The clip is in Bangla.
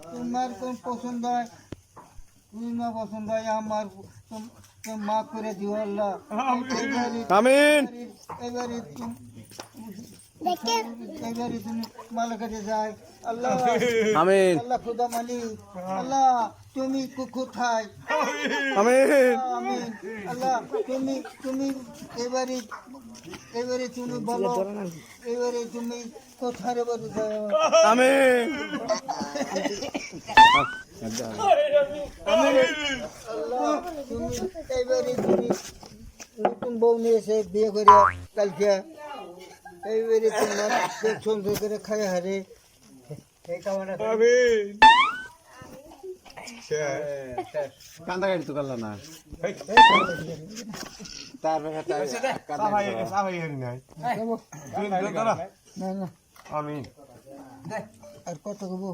তোমার কোন পছন্দ হয় তুমি না পছন্দ হয় আমার মাফ করে দিও আল্লাহ। আমিন। এবারে এবারে তুমি মালা কাছে যায় আল্লাহ। আমিন। আল্লাহ খুদা মালিক আল্লাহ তুমি কোথায়? আমিন। আমিন। আল্লাহ তুমি তুমি এবারে এবারে তুমি বলো এবারে তুমি কোথায় এবারে যাও? আমিন। আল্লাহ তুমি এবারে তুমি নতুন বউ নিয়েছে বিয়ে করে কালকে এইবারে তোমার সুন্দর করে খায় হারে কান্দাকাটি তো করল না না না আমিন। আর কত গো